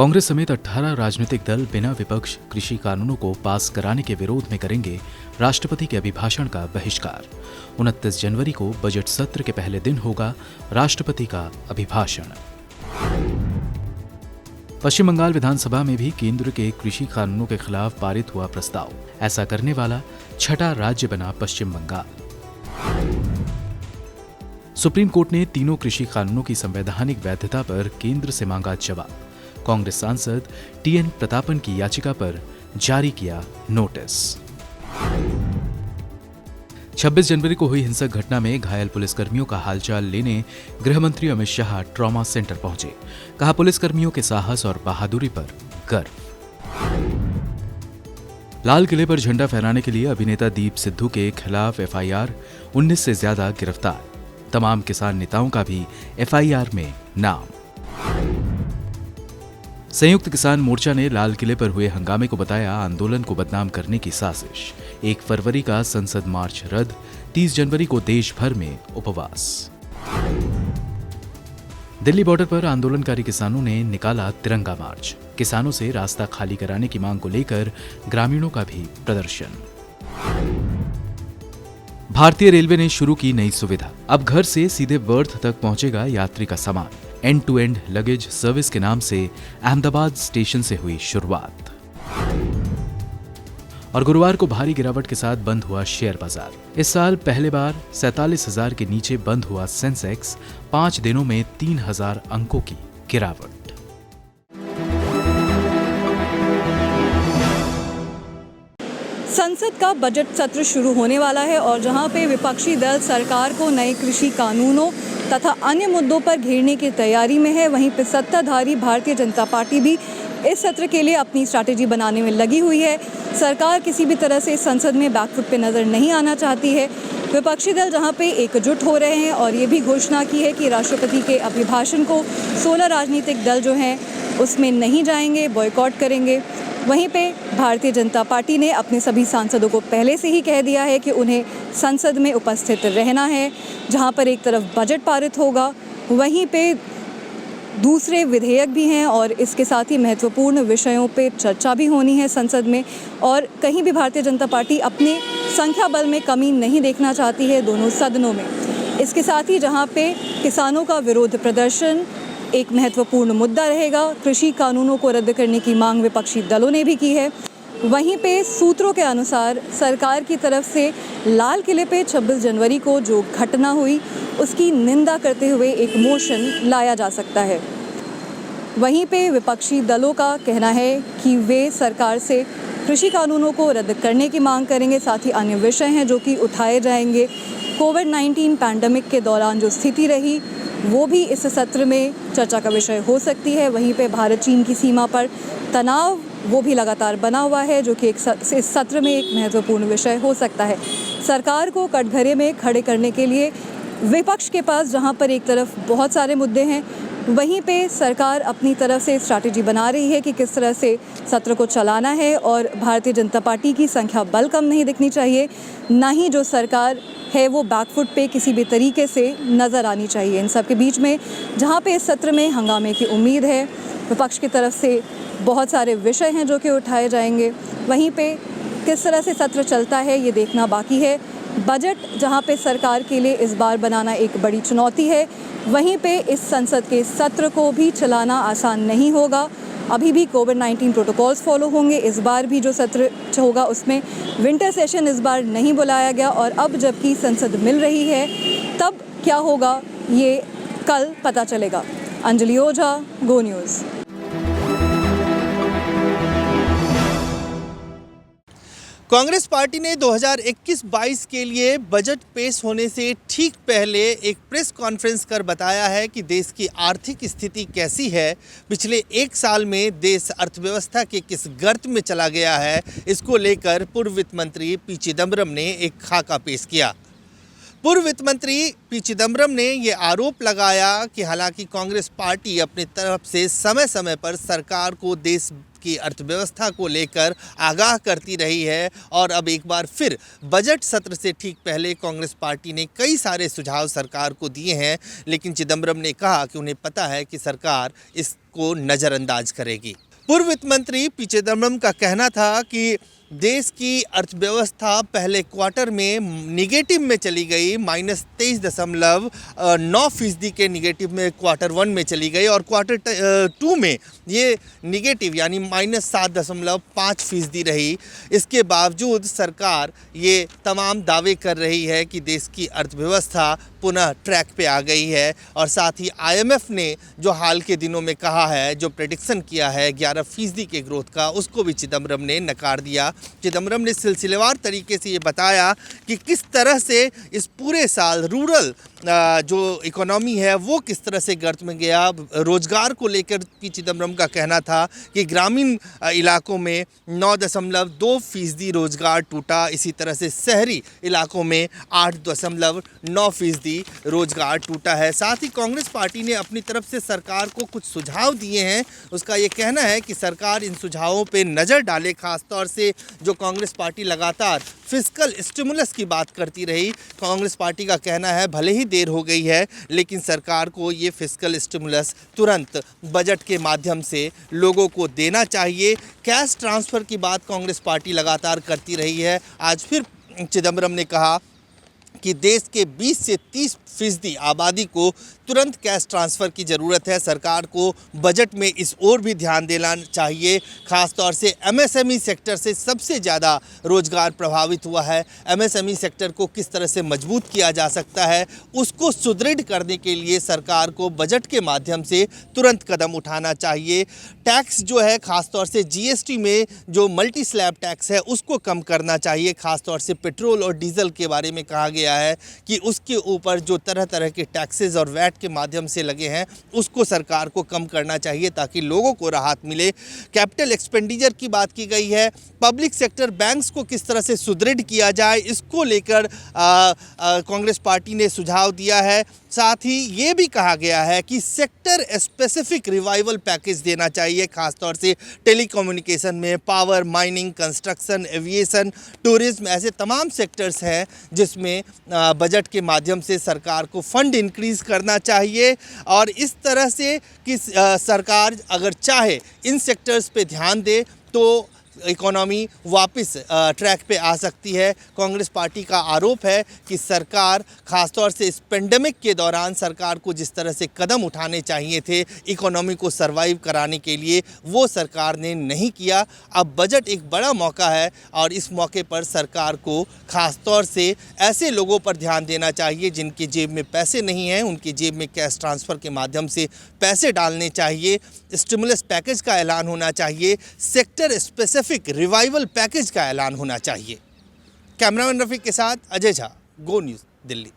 कांग्रेस समेत 18 राजनीतिक दल बिना विपक्ष कृषि कानूनों को पास कराने के विरोध में करेंगे राष्ट्रपति के अभिभाषण का बहिष्कार। 29 जनवरी को बजट सत्र के पहले दिन होगा राष्ट्रपति का अभिभाषण। पश्चिम बंगाल विधानसभा में भी केंद्र के कृषि कानूनों के खिलाफ पारित हुआ प्रस्ताव। ऐसा करने वाला छठा राज्य बना पश्चिम बंगाल। सुप्रीम कोर्ट ने तीनों कृषि कानूनों की संवैधानिक वैधता पर केंद्र से मांगा जवाब। कांग्रेस सांसद टीएन प्रतापन की याचिका पर जारी किया नोटिस। 26 जनवरी को हुई हिंसक घटना में घायल पुलिसकर्मियों का हालचाल लेने गृह मंत्री अमित शाह ट्रॉमा सेंटर पहुंचे। कहा, पुलिसकर्मियों के साहस और बहादुरी पर गर्व। लाल किले पर झंडा फहराने के लिए अभिनेता दीप सिद्धू के खिलाफ एफआईआर, 19 से ज्यादा गिरफ्तार। तमाम किसान नेताओं का भी एफआईआर में नाम। संयुक्त किसान मोर्चा ने लाल किले पर हुए हंगामे को बताया आंदोलन को बदनाम करने की साजिश। 1 फरवरी का संसद मार्च रद्द, 30 जनवरी को देश भर में उपवास। दिल्ली बॉर्डर पर आंदोलनकारी किसानों ने निकाला तिरंगा मार्च। किसानों से रास्ता खाली कराने की मांग को लेकर ग्रामीणों का भी प्रदर्शन। भारतीय रेलवे ने शुरू की नई सुविधा। अब घर से सीधे बर्थ तक पहुंचेगा यात्री का सामान। End to end luggage service के नाम से अहमदाबाद स्टेशन से हुई शुरुआत। और गुरुवार को भारी गिरावट के साथ बंद हुआ शेयर बाजार। इस साल पहले बार 47,000 के नीचे बंद हुआ सेंसेक्स, 5 दिनों में 3,000 अंकों की गिरावट। संसद का बजट सत्र शुरू होने वाला है और जहां पे विपक्षी दल सरकार को नए कृषि कानूनों तथा अन्य मुद्दों पर घेरने की तैयारी में है, वहीं पे सत्ताधारी भारतीय जनता पार्टी भी इस सत्र के लिए अपनी स्ट्रैटेजी बनाने में लगी हुई है। सरकार किसी भी तरह से संसद में बैकफुट पे नजर नहीं आना चाहती है। विपक्षी दल जहां पे एकजुट हो रहे हैं और ये भी घोषणा की है कि राष्ट्रपति के अभिभाषण को 16 राजनीतिक दल जो हैं उसमें नहीं जाएंगे, बॉयकॉट करेंगे। वहीं पे भारतीय जनता पार्टी ने अपने सभी सांसदों को पहले से ही कह दिया है कि उन्हें संसद में उपस्थित रहना है, जहां पर एक तरफ बजट पारित होगा, वहीं पे दूसरे विधेयक भी हैं और इसके साथ ही महत्वपूर्ण विषयों पे चर्चा भी होनी है संसद में। और कहीं भी भारतीय जनता पार्टी अपने संख्या बल में कमी नहीं देखना चाहती है दोनों सदनों में। इसके साथ ही जहां पे किसानों का विरोध प्रदर्शन एक महत्वपूर्ण मुद्दा रहेगा, कृषि कानूनों को रद्द करने की मांग विपक्षी दलों ने भी की है। वहीं पे सूत्रों के अनुसार सरकार की तरफ से लाल किले पे 26 जनवरी को जो घटना हुई उसकी निंदा करते हुए एक मोशन लाया जा सकता है। वहीं पे विपक्षी दलों का कहना है कि वे सरकार से कृषि कानूनों को रद्द करने की मांग करेंगे। साथ ही अन्य विषय हैं जो कि उठाए जाएंगे। कोविड-19 पैंडेमिक के दौरान जो स्थिति रही वो भी इस सत्र में चर्चा का विषय हो सकती है। वहीं पे भारत चीन की सीमा पर तनाव वो भी लगातार बना हुआ है, जो कि इस सत्र में एक महत्वपूर्ण विषय हो सकता है। सरकार को कटघरे में खड़े करने के लिए विपक्ष के पास जहां पर एक तरफ बहुत सारे मुद्दे हैं, वहीं पे सरकार अपनी तरफ से स्ट्रैटेजी बना रही है कि किस तरह से सत्र को चलाना है। और भारतीय जनता पार्टी की संख्या बल कम नहीं दिखनी चाहिए, ना ही जो सरकार है वो बैकफुट पे किसी भी तरीके से नज़र आनी चाहिए। इन सब के बीच में जहाँ पे इस सत्र में हंगामे की उम्मीद है, विपक्ष की तरफ से बहुत सारे विषय हैं जो कि उठाए जाएंगे। वहीं पे किस तरह से सत्र चलता है ये देखना बाकी है। बजट जहाँ पे सरकार के लिए इस बार बनाना एक बड़ी चुनौती है, वहीं पे इस संसद के सत्र को भी चलाना आसान नहीं होगा। अभी भी कोविड-19 प्रोटोकॉल्स फॉलो होंगे। इस बार भी जो सत्र होगा उसमें विंटर सेशन इस बार नहीं बुलाया गया और अब जबकि संसद मिल रही है तब क्या होगा ये कल पता चलेगा। अंजलि ओझा, गो न्यूज़। कांग्रेस पार्टी ने 2021-22 के लिए बजट पेश होने से ठीक पहले एक प्रेस कॉन्फ्रेंस कर बताया है कि देश की आर्थिक स्थिति कैसी है, पिछले 1 साल में देश अर्थव्यवस्था के किस गर्त में चला गया है। इसको लेकर पूर्व वित्त मंत्री पी चिदम्बरम ने एक खाका पेश किया। पूर्व वित्त मंत्री पी चिदम्बरम ने ये आरोप लगाया कि हालांकि कांग्रेस पार्टी अपनी तरफ से समय समय पर सरकार को देश की अर्थव्यवस्था को लेकर आगाह करती रही है और अब एक बार फिर बजट सत्र से ठीक पहले कांग्रेस पार्टी ने कई सारे सुझाव सरकार को दिए हैं, लेकिन चिदम्बरम ने कहा कि उन्हें पता है कि सरकार इसको नज़रअंदाज करेगी। पूर्व वित्त मंत्री पी चिदम्बरम का कहना था कि देश की अर्थव्यवस्था पहले क्वार्टर में निगेटिव में चली गई, -23.9% के निगेटिव में क्वार्टर 1 में चली गई और क्वार्टर 2 में ये निगेटिव यानी -7.5% रही। इसके बावजूद सरकार ये तमाम दावे कर रही है कि देश की अर्थव्यवस्था पुनः ट्रैक पे आ गई है और साथ ही IMF ने जो हाल के दिनों में कहा है, जो प्रेडिक्शन किया है 11% के ग्रोथ का, उसको भी चिदम्बरम ने नकार दिया। चिदम्बरम ने सिलसिलेवार तरीके से ये बताया कि किस तरह से इस पूरे साल रूरल जो इकोनॉमी है वो किस तरह से गर्त में गया। रोजगार को लेकर पी चिदम्बरम का कहना था कि ग्रामीण इलाकों में 9.2% रोजगार टूटा, इसी तरह से शहरी इलाकों में 8.9% रोजगार टूटा है। साथ ही कांग्रेस पार्टी ने अपनी तरफ से सरकार को कुछ सुझाव दिए हैं। उसका ये कहना है कि सरकार इन सुझावों पे नज़र डाले, खासतौर से जो कांग्रेस पार्टी लगातार फिस्कल स्टिमुलस की बात करती रही। कांग्रेस पार्टी का कहना है भले ही देर हो गई है लेकिन सरकार को ये फिस्कल स्टिमुलस तुरंत बजट के माध्यम से लोगों को देना चाहिए। कैश ट्रांसफ़र की बात कांग्रेस पार्टी लगातार करती रही है। आज फिर चिदम्बरम ने कहा कि देश के 20 से 30% आबादी को तुरंत कैश ट्रांसफ़र की ज़रूरत है। सरकार को बजट में इस ओर भी ध्यान देना चाहिए। ख़ास तौर से MSME सेक्टर से सबसे ज़्यादा रोज़गार प्रभावित हुआ है। MSME सेक्टर को किस तरह से मजबूत किया जा सकता है, उसको सुदृढ़ करने के लिए सरकार को बजट के माध्यम से तुरंत कदम उठाना चाहिए। टैक्स जो है, ख़ास तौर से GST में जो मल्टी स्लैब टैक्स है उसको कम करना चाहिए। ख़ास तौर से पेट्रोल और डीजल के बारे में कहा गया है कि उसके ऊपर जो तरह तरह के टैक्सेस और वैट के माध्यम से लगे हैं उसको सरकार को कम करना चाहिए ताकि लोगों को राहत मिले। कैपिटल एक्सपेंडिचर की बात की गई है। पब्लिक सेक्टर बैंक्स को किस तरह से सुदृढ़ किया जाए, इसको लेकर कांग्रेस पार्टी ने सुझाव दिया है। साथ ही ये भी कहा गया है कि सेक्टर स्पेसिफिक रिवाइवल पैकेज देना चाहिए, खासतौर से टेलीकम्युनिकेशन में, power, mining, construction, aviation, tourism, ऐसे तमाम सेक्टर्स हैं जिसमें बजट के माध्यम से सरकार को फंड इंक्रीज़ करना चाहिए। और इस तरह से कि सरकार अगर चाहे इन सेक्टर्स पे ध्यान दे तो इकोनॉमी वापस ट्रैक पे आ सकती है। कांग्रेस पार्टी का आरोप है कि सरकार, खासतौर से इस पेंडेमिक के दौरान सरकार को जिस तरह से कदम उठाने चाहिए थे इकोनॉमी को सरवाइव कराने के लिए, वो सरकार ने नहीं किया। अब बजट एक बड़ा मौका है और इस मौके पर सरकार को खासतौर से ऐसे लोगों पर ध्यान देना चाहिए जिनकी जेब में पैसे नहीं हैं, उनकी जेब में कैश ट्रांसफ़र के माध्यम से पैसे डालने चाहिए। स्टिमुलस पैकेज का ऐलान होना चाहिए। सेक्टर स्पेसिफिक रिवाइवल पैकेज का ऐलान होना चाहिए। कैमरामैन रफीक के साथ अजय झा, गो न्यूज़, दिल्ली।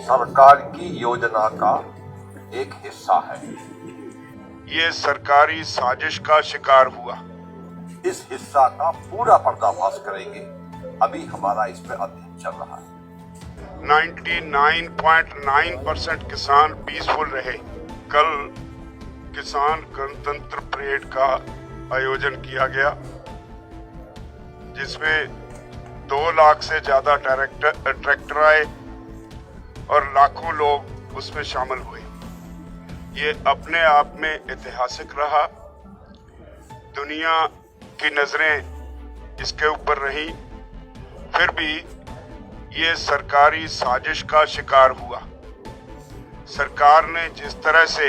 सरकार की योजना का एक हिस्सा है। ये सरकारी साजिश का शिकार हुआ। इस हिस्सा का पूरा पर्दाफाश करेंगे। अभी हमारा इस पे अध्ययन चल रहा है। 99.9% किसान पीसफुल रहे। कल किसान गणतंत्र परेड का आयोजन किया गया जिसमें 2 लाख से ज्यादा ट्रैक्टर आए और लाखों लोग उसमें शामिल हुए। ये अपने आप में ऐतिहासिक रहा। दुनिया की नजरें इसके ऊपर रही, फिर भी ये सरकारी साजिश का शिकार हुआ। सरकार ने जिस तरह से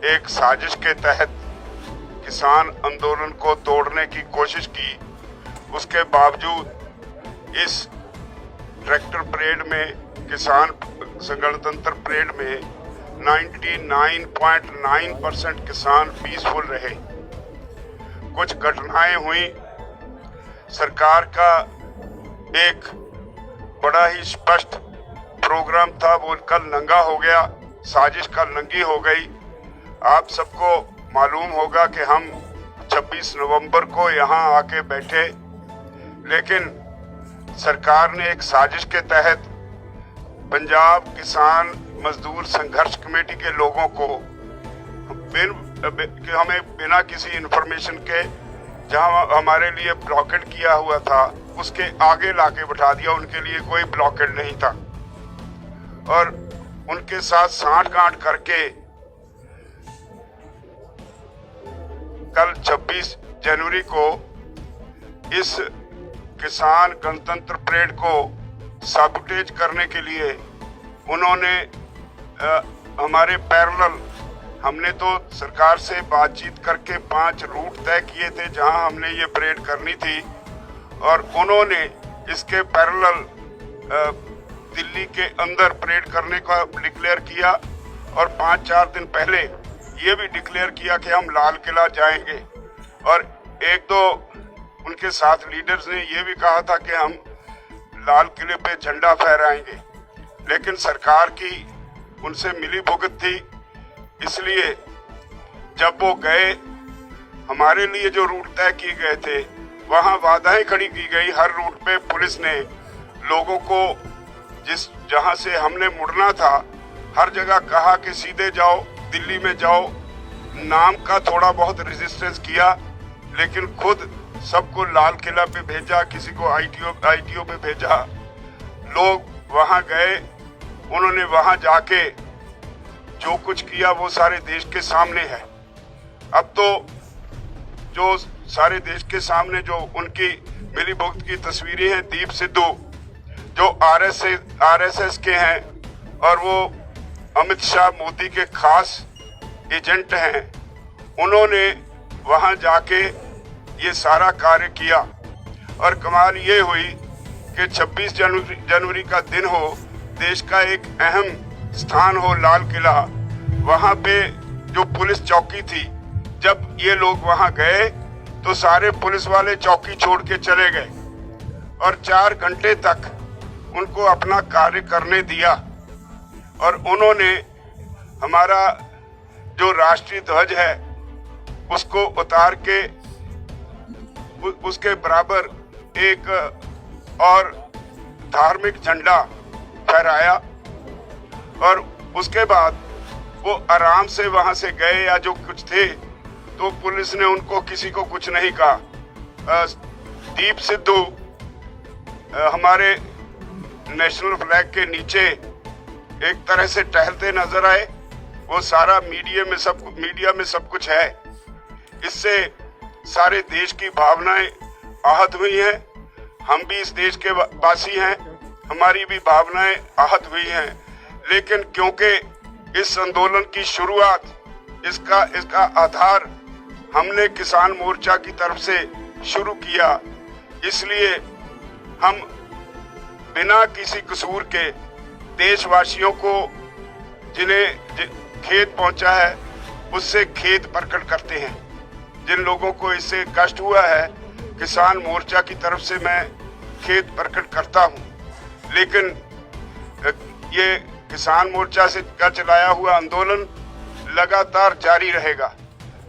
एक साजिश के तहत किसान आंदोलन को तोड़ने की कोशिश की, उसके बावजूद इस ट्रैक्टर परेड में, किसान गणतंत्र परेड में 99.9% किसान पीसफुल रहे। कुछ घटनाएं हुई। सरकार का एक बड़ा ही स्पष्ट प्रोग्राम था, वो कल नंगा हो गया, साजिश कल नंगी हो गई। आप सबको मालूम होगा कि हम 26 नवंबर को यहाँ आके बैठे, लेकिन सरकार ने एक साजिश के तहत पंजाब किसान मजदूर संघर्ष कमेटी के लोगों को हमें बिना किसी इंफॉर्मेशन के, जहां हमारे लिए ब्लॉकेड किया हुआ था, उसके आगे लाके बैठा दिया। उनके लिए कोई ब्लॉकेड नहीं था और उनके साथ सांठ-गांठ करके कल 26 जनवरी को इस किसान गणतंत्र परेड को साबुटेज करने के लिए उन्होंने हमारे पैरेलल, हमने तो सरकार से बातचीत करके 5 रूट तय किए थे जहां हमने ये परेड करनी थी, और उन्होंने इसके पैरेलल दिल्ली के अंदर परेड करने का डिक्लेयर किया और 5-4 दिन पहले ये भी डिक्लेयर किया कि हम लाल किला जाएंगे। और 1-2 उनके साथ लीडर्स ने ये भी कहा था कि हम लाल किले पे झंडा फहराएंगे, लेकिन सरकार की उनसे मिली भुगत थी। इसलिए जब वो गए, हमारे लिए जो रूट तय किए गए थे वहां बाधाएं खड़ी की गई। हर रूट पे पुलिस ने लोगों को जहां से हमने मुड़ना था हर जगह कहा कि सीधे जाओ, दिल्ली में जाओ। नाम का थोड़ा बहुत रेजिस्टेंस किया, लेकिन खुद सबको लाल किला पे भेजा, किसी को आईटीओ पे भेजा। लोग वहां गए, उन्होंने वहां जाके जो कुछ किया वो सारे देश के सामने है। अब तो जो सारे देश के सामने जो उनकी मिली भुगत की तस्वीरें हैं, दीप सिद्धू जो आरएसएस के हैं और वो अमित शाह मोदी के खास एजेंट हैं, उन्होंने वहां जाके ये सारा कार्य किया। और कमाल ये हुई कि 26 जनवरी का दिन हो, देश का एक अहम स्थान हो लाल किला, वहां पे जो पुलिस चौकी थी, जब ये लोग वहां गए तो सारे पुलिस वाले चौकी छोड़ के चले गए और 4 घंटे तक उनको अपना कार्य करने दिया। और उन्होंने हमारा जो राष्ट्रीय ध्वज है उसको उतार के उसके बराबर एक और धार्मिक झंडा फहराया, और उसके बाद वो आराम से वहां से गए। या जो कुछ थे तो पुलिस ने उनको किसी को कुछ नहीं कहा। दीप सिद्धू हमारे नेशनल फ्लैग के नीचे एक तरह से टहलते नजर आए। वो सारा मीडिया में सब कुछ है। इससे सारे देश की भावनाएं आहत हुई हैं। हम भी इस देश के वासी हैं, हमारी भी भावनाएं आहत हुई हैं। लेकिन क्योंकि इस आंदोलन की शुरुआत, इसका आधार हमने किसान मोर्चा की तरफ से शुरू किया, इसलिए हम बिना किसी कसूर के देशवासियों को जिन्हें खेद पहुंचा है उससे खेद प्रकट करते हैं। जिन लोगों को इससे कष्ट हुआ है, किसान मोर्चा की तरफ से मैं खेद प्रकट करता हूं। लेकिन ये किसान मोर्चा से का चलाया हुआ आंदोलन लगातार जारी रहेगा।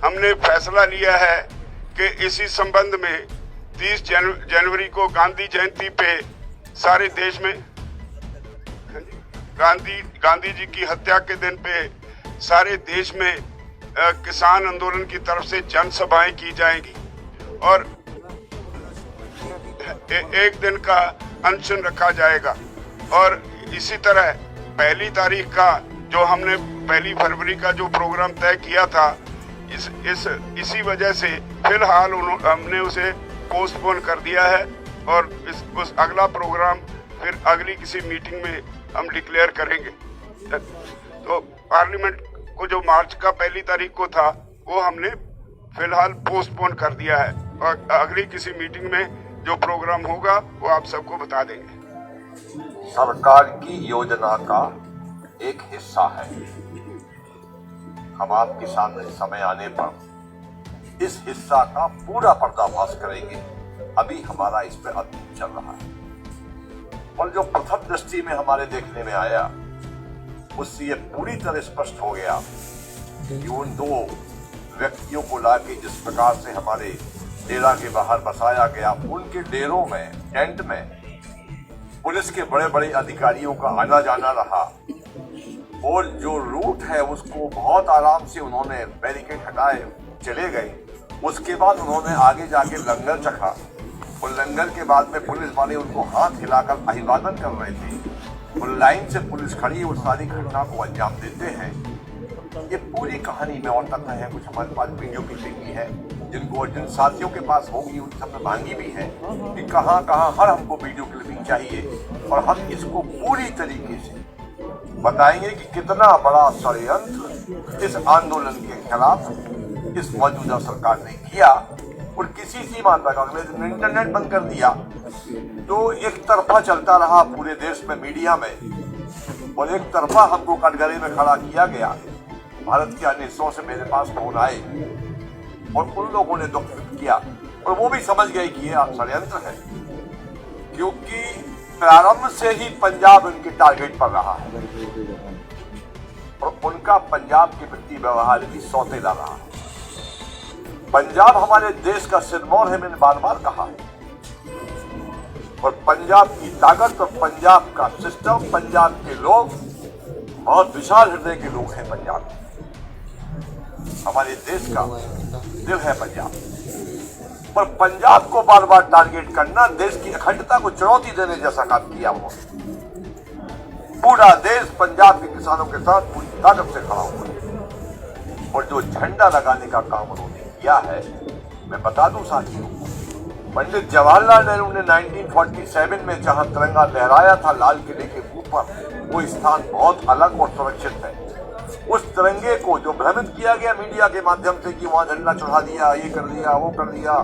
हमने फैसला लिया है कि इसी संबंध में 30 जनवरी को गांधी जयंती पे सारे देश में, गांधी जी की हत्या के दिन पे सारे देश में किसान आंदोलन की तरफ से जनसभाएं की जाएंगी और एक दिन का अनशन रखा जाएगा। और इसी तरह 1 तारीख का जो हमने 1 फरवरी का जो प्रोग्राम तय किया था, इसी वजह से फिलहाल हमने उसे पोस्टपोन कर दिया है और उस अगला प्रोग्राम फिर अगली किसी मीटिंग में हम डिक्लेयर करेंगे। तो पार्लियामेंट को जो मार्च का 1 तारीख को था वो हमने फिलहाल पोस्टपोन कर दिया है और अगली किसी मीटिंग में जो प्रोग्राम होगा वो आप सबको बता देंगे। सरकार की योजना का एक हिस्सा है। हम आपके सामने समय आने पर इस हिस्सा का पूरा पर्दाफाश करेंगे। अभी हमारा इस पर अध्ययन चल रहा है। और जो प्रथम दृष्टि में हमारे देखने में आया, उससे ये पूरी तरह स्पष्ट हो गया कि उन दो व्यक्तियों को लाके जिस प्रकार से हमारे डेरा के बाहर बसाया गया, उनके डेरों में, टेंट में पुलिस के बड़े बड़े अधिकारियों का आना जाना रहा, और जो रूट है उसको बहुत आराम से उन्होंने बैरिकेड हटाए चले गए। उसके बाद उन्होंने आगे जाके लंगर चखा, और लंगर के बाद में पुलिस वाले उनको हाथ हिलाकर अभिवादन कर रहे थे, और लाइन से पुलिस खड़ी उस सारी घटना को अंजाम देते हैं। ये पूरी कहानी में और तथ्य है, कुछ हमारे पास वीडियो क्लिपिंग भी है, जिनको जिन साथियों के पास होगी उन सब ने मांगी भी है कि कहाँ हर हमको वीडियो क्लिपिंग चाहिए, और हम इसको पूरी तरीके से बताएंगे कि कितना बड़ा षड्यंत्र इस आंदोलन के खिलाफ इस मौजूदा सरकार ने किया। और किसी सीमा तक अगले दिन इंटरनेट बंद कर दिया, तो एक तरफा चलता रहा पूरे देश में मीडिया में, और एक तरफा हमको कटघरे में खड़ा किया गया। भारत के अन्य हिस्सों से मेरे पास फोन आए और उन लोगों ने दुख व्यक्त किया, और वो भी समझ गए कि ये षड्यंत्र है, क्योंकि प्रारंभ से ही पंजाब उनके टारगेट पर रहा है, और उनका पंजाब के प्रति व्यवहार भी सौतेला रहा है। पंजाब हमारे देश का सिरमौर है, मैंने बार बार कहा है, और पंजाब की ताकत और पंजाब का सिस्टम, पंजाब के लोग बहुत विशाल हृदय के लोग हैं। पंजाब हमारे देश का दिल है पंजाब, पर पंजाब को बार बार टारगेट करना देश की अखंडता को चुनौती देने जैसा काम किया हुआ। पूरा देश पंजाब के किसानों के साथ पूरी ताकत से खड़ा हुआ, और जो झंडा लगाने का काम उन्होंने किया है, मैं बता दूं साथियों, पंडित जवाहरलाल नेहरू ने 1947 में जहां तिरंगा लहराया था लाल किले के ऊपर, वो स्थान बहुत अलग और सुरक्षित है। उस तिरंगे को जो भ्रमित किया गया मीडिया के माध्यम से कि वहां झंडा चढ़ा दिया, ये कर दिया, वो कर दिया,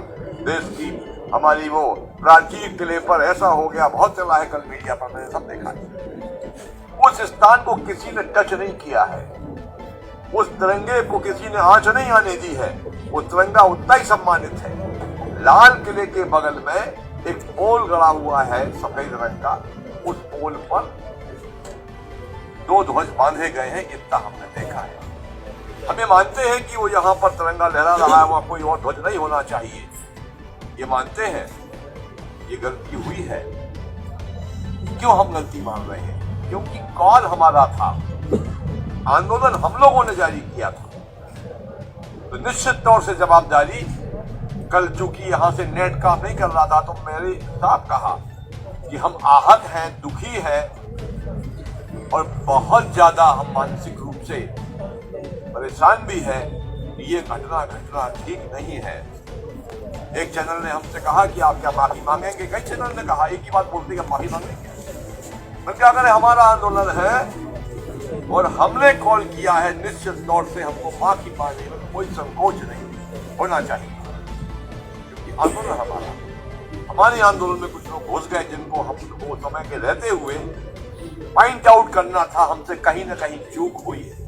देश की हमारी वो प्राचीन किले पर ऐसा हो गया, बहुत चला है कल मीडिया पर, मैंने सब देखा है। उस स्थान को किसी ने टच नहीं किया है, उस तिरंगे को किसी ने आंच नहीं आने दी है, वो तिरंगा उतना ही सम्मानित है। लाल किले के बगल में एक पोल गड़ा हुआ है सफेद रंग का, उस पोल पर 2 ध्वज बांधे गए हैं, इतना हमने देखा है। हमें मानते हैं कि वो यहाँ पर तिरंगा लहरा रहा है, वहां कोई और ध्वज नहीं होना चाहिए, ये मानते हैं, ये गलती हुई है। क्यों हम गलती मान रहे हैं? क्योंकि कॉल हमारा था, आंदोलन हम लोगों ने जारी किया था, तो निश्चित तौर से जवाबदारी। कल चूंकि यहां से नेट काम नहीं कर रहा था, तो मेरे साथ कहा कि हम आहत हैं, दुखी हैं, और बहुत ज्यादा हम मानसिक रूप से परेशान भी है। ये घटना ठीक नहीं है। एक चैनल ने हमसे कहा कि आप क्या माफी मांगेंगे, कई चैनल ने कहा एक ही बात बोलते कि माफी मांगेंगे। मैं क्या करें, हमारा आंदोलन है और हमने कॉल किया है, निश्चित तौर से हमको माफी मांगने में कोई संकोच नहीं होना चाहिए, क्योंकि आंदोलन हमारे आंदोलन में कुछ लोग घुस गए जिनको हमको समय के रहते हुए पॉइंट आउट करना था, हमसे कहीं ना कहीं चूक हुई है।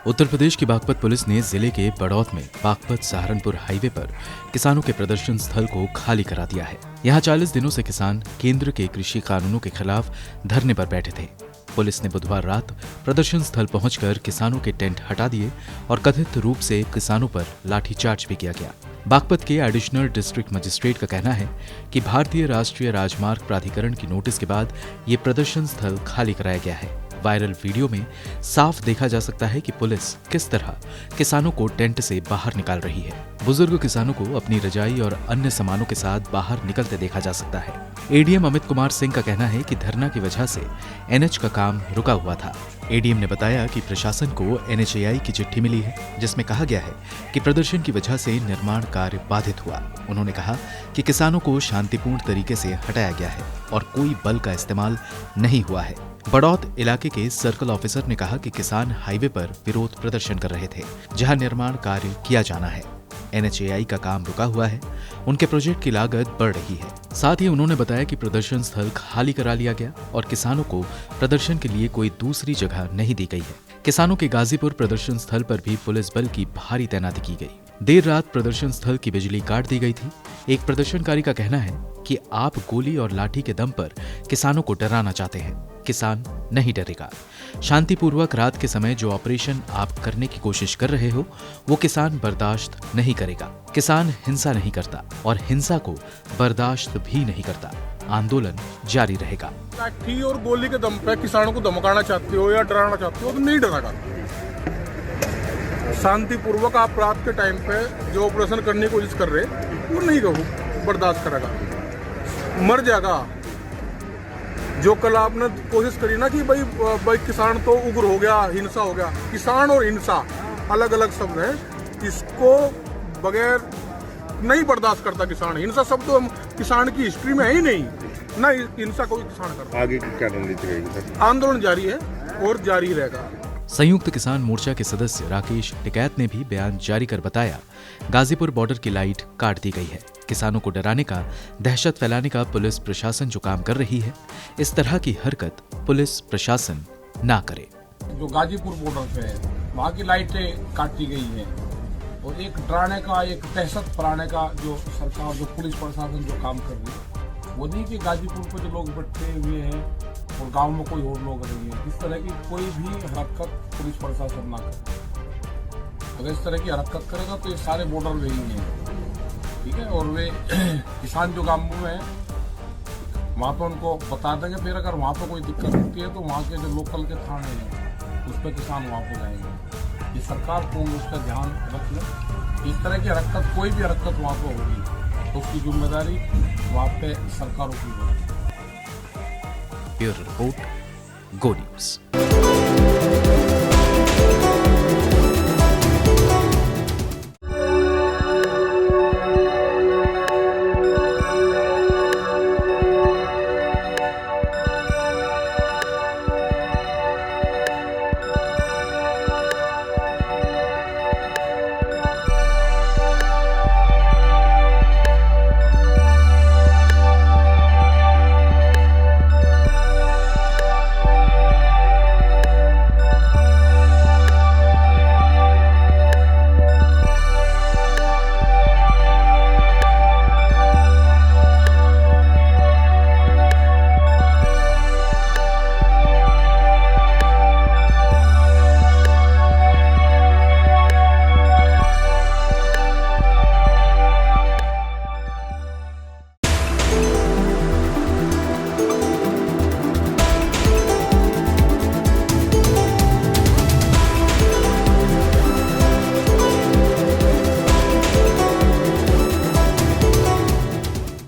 उत्तर प्रदेश की बागपत पुलिस ने जिले के बड़ौत में बागपत सहारनपुर हाईवे पर किसानों के प्रदर्शन स्थल को खाली करा दिया है। यहाँ 40 दिनों से किसान केंद्र के कृषि कानूनों के खिलाफ धरने पर बैठे थे। पुलिस ने बुधवार रात प्रदर्शन स्थल पहुंचकर किसानों के टेंट हटा दिए और कथित रूप से किसानों पर लाठीचार्ज भी किया गया। बागपत के एडिशनल डिस्ट्रिक्ट मजिस्ट्रेट का कहना है कि भारतीय राष्ट्रीय राजमार्ग प्राधिकरण की नोटिस के बाद ये प्रदर्शन स्थल खाली कराया गया है। वायरल वीडियो में साफ देखा जा सकता है कि पुलिस किस तरह किसानों को टेंट से बाहर निकाल रही है। बुजुर्ग किसानों को अपनी रजाई और अन्य सामानों के साथ बाहर निकलते देखा जा सकता है। एडीएम अमित कुमार सिंह का कहना है कि धरना की वजह से एनएच का काम रुका हुआ था। एडीएम ने बताया कि प्रशासन को एनएचएआई की चिट्ठी मिली है, जिसमें कहा गया है कि प्रदर्शन की वजह से निर्माण कार्य बाधित हुआ। उन्होंने कहा कि किसानों को शांतिपूर्ण तरीके से हटाया गया है और कोई बल का इस्तेमाल नहीं हुआ है। बड़ौत इलाके के सर्कल ऑफिसर ने कहा कि किसान हाईवे पर विरोध प्रदर्शन कर रहे थे, जहां निर्माण कार्य किया जाना है। NHAI का काम रुका हुआ है, उनके प्रोजेक्ट की लागत बढ़ रही है। साथ ही उन्होंने बताया कि प्रदर्शन स्थल खाली करा लिया गया और किसानों को प्रदर्शन के लिए कोई दूसरी जगह नहीं दी गई है। किसानों के गाजीपुर प्रदर्शन स्थल पर भी पुलिस बल की भारी तैनाती की गई। देर रात प्रदर्शन स्थल की बिजली काट दी गई थी। एक प्रदर्शनकारी का कहना है कि आप गोली और लाठी के दम पर किसानों को डराना चाहते हैं। किसान नहीं डरेगा। शांतिपूर्वक रात के समय जो ऑपरेशन आप करने की कोशिश कर रहे हो वो किसान बर्दाश्त नहीं करेगा। किसान हिंसा नहीं करता और हिंसा को बर्दाश्त भी नहीं करता। आंदोलन जारी रहेगा। लाठी और गोली के दम पे किसानों को धमकाना चाहते हो या डराना चाहते हो तो नहीं डरेगा। शांतिपूर्वक आप रात के टाइम पे जो ऑपरेशन करने की कोशिश कर रहे वो नहीं बर्दाश्त करेगा, मर जाएगा। जो कल आपने कोशिश करी ना कि भाई किसान तो उग्र हो गया, हिंसा हो गया। किसान और हिंसा अलग अलग शब्द है, इसको बगैर नहीं बर्दाश्त करता किसान। हिंसा शब्द तो किसान की हिस्ट्री में है ही नहीं ना, हिंसा कोई किसान करता। आगे की क्या रणनीति रहेगी सर? आंदोलन जारी है और जारी रहेगा। संयुक्त किसान मोर्चा के सदस्य राकेश टिकैत ने भी बयान जारी कर बताया, गाजीपुर बॉर्डर की लाइट काट दी गई है। किसानों को डराने का, दहशत फैलाने का पुलिस प्रशासन जो काम कर रही है, इस तरह की हरकत पुलिस प्रशासन ना करे। जो गाजीपुर बॉर्डर पे है वहाँ की लाइटें काटी गई हैं और एक डराने का, एक दहशत फैलाने का जो सरकार, जो पुलिस प्रशासन जो काम कर रही है, वो नहीं कि गाजीपुर पे जो लोग बैठे हुए हैं और गांव में कोई और लोग रहे हैं, इस तरह की कोई भी हरकत पुलिस प्रशासन ना करे। अगर इस तरह की हरकत करेगा तो ये सारे बॉर्डर रहेंगे, ठीक है। और वे किसान जो गांव में है वहाँ पे उनको बता देंगे। फिर अगर वहाँ पे कोई दिक्कत होती है तो वहाँ के जो लोकल के थाने हैं उस पर किसान वहाँ पे जाएंगे। ये सरकार को उस पर ध्यान रख ले। इस तरह की हरकत, कोई भी हरकत वहाँ पे होगी तो उसकी जिम्मेदारी वहाँ पे सरकारों की होगी। ब्यूरो रिपोर्ट, गो न्यूज़।